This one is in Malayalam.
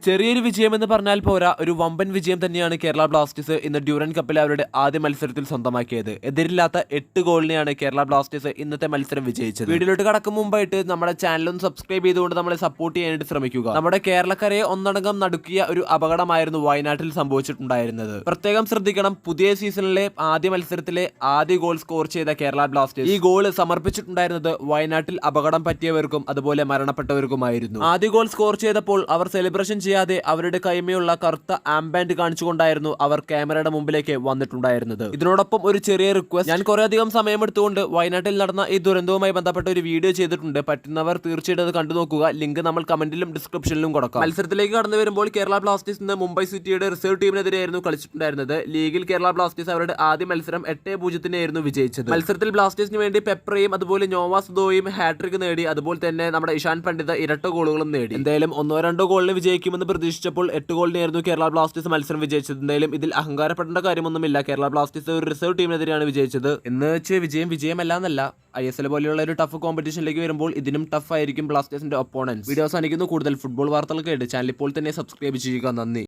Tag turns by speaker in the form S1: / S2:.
S1: ചെറിയൊരു വിജയം എന്ന് പറഞ്ഞാൽ പോരാ, ഒരു വമ്പൻ വിജയം തന്നെയാണ് കേരള ബ്ലാസ്റ്റേഴ്സ് ഇന്ന് ഡ്യൂറൻ കപ്പിൽ അവരുടെ ആദ്യ മത്സരത്തിൽ സ്വന്തമാക്കിയത്. എതിരില്ലാത്ത 8 ഗോളിനെയാണ് കേരള ബ്ലാസ്റ്റേഴ്സ് ഇന്നത്തെ മത്സരം വിജയിച്ചത്. വീഡിയോയിലോട്ട് കടക്കും മുമ്പായിട്ട് നമ്മുടെ ചാനലൊന്ന് സബ്സ്ക്രൈബ് ചെയ്തുകൊണ്ട് നമ്മളെ സപ്പോർട്ട് ചെയ്യാനായിട്ട് ശ്രമിക്കുക. നമ്മുടെ കേരളക്കരയെ ഒന്നടങ്കം നടുക്കിയ ഒരു അപകടമായിരുന്നു വയനാട്ടിൽ സംഭവിച്ചിട്ടുണ്ടായിരുന്നത്. പ്രത്യേകം ശ്രദ്ധിക്കണം, പുതിയ സീസണിലെ ആദ്യ മത്സരത്തിലെ ആദ്യ ഗോൾ സ്കോർ ചെയ്ത കേരള ബ്ലാസ്റ്റേഴ്സ് ഈ ഗോൾ സമർപ്പിച്ചിട്ടുണ്ടായിരുന്നത് വയനാട്ടിൽ അപകടം പറ്റിയവർക്കും അതുപോലെ മരണപ്പെട്ടവർക്കുമായിരുന്നു. ആദ്യ ഗോൾ സ്കോർ ചെയ്തപ്പോൾ അവർ സെലിബ്രേഷൻ ചെയ്യാതെ അവരുടെ കൈമയുള്ള കറുത്ത ആംബാൻഡ് കാണിച്ചുകൊണ്ടായിരുന്നു അവർ ക്യാമറയുടെ മുമ്പിലേക്ക് വന്നിട്ടുണ്ടായിരുന്നത്. ഇതിനോടൊപ്പം ഒരു ചെറിയ റിക്വസ്റ്റ്, ഞാൻ കുറെ അധികം സമയമെടുത്തുകൊണ്ട് വയനാട്ടിൽ നടന്ന ഈ ദുരന്തവുമായി ബന്ധപ്പെട്ട ഒരു വീഡിയോ ചെയ്തിട്ടുണ്ട്. പറ്റുന്നവർ തീർച്ചയായിട്ടും അത് കണ്ടു നോക്കുക. ലിങ്ക് നമ്മൾ കമന്റിലും ഡിസ്ക്രിപ്ഷനിലും കൊടുക്കാം. മത്സരത്തിലേക്ക് കടന്നു വരുമ്പോൾ കേരള ബ്ലാസ്റ്റേഴ്സ് ഇന്ന് മുംബൈ സിറ്റിയുടെ റിസർവ് ടീമിനെതിരെയായിരുന്നു കളിച്ചിട്ടുണ്ടായിരുന്നത്. ലീഗിൽ കേരള ബ്ലാസ്റ്റേഴ്സ് അവരുടെ ആദ്യ മത്സരം 8-0 വിജയിച്ചത്. മത്സരത്തിൽ ബ്ലാസ്റ്റേഴ്സിന് വേണ്ടി പെപ്രയും അതുപോലെ നോവാസ് ദോയും ഹാട്രിക് നേടി. അതുപോലെ തന്നെ നമ്മുടെ ഇഷാൻ പണ്ഡിത ഇരട്ട ഗോളുകളും നേടി. എന്തായാലും 1-2 ഗോളിന് വിജയിക്കുമെന്ന് പ്രതീക്ഷിച്ചപ്പോൾ 8 ഗോളിനായിരുന്നു കേരള ബ്ലാസ്റ്റേഴ്സ് മത്സരം വിജയിച്ചത്. എന്തായാലും ഇതിൽ അഹങ്കാരപ്പെടേണ്ട കാര്യമൊന്നുമില്ല. കേരള ബ്ലാസ്റ്റേഴ്സ് ഒരു റിസർവ് ടീമിനെതിരെയാണ് വിജയിച്ചത്. എന്ന് വെച്ച് വിജയമല്ല എന്നല്ല, ISL പോലെയുള്ള ഒരു ടഫ് കോമ്പറ്റീഷനിലേക്ക് വരുമ്പോൾ ഇതിനും ടഫ് ആയിരിക്കും ബ്ലാസ്റ്റേഴ്സിന്റെ ഒപ്പോണൻസ്. വീഡിയോ അവസാനിക്കുന്നു. കൂടുതൽ ഫുട്ബോൾ വാർത്തകൾക്കായിട്ട് ചാനൽ ഇപ്പോൾ തന്നെ സബ്സ്ക്രൈബ് ചെയ്യുക. നന്ദി.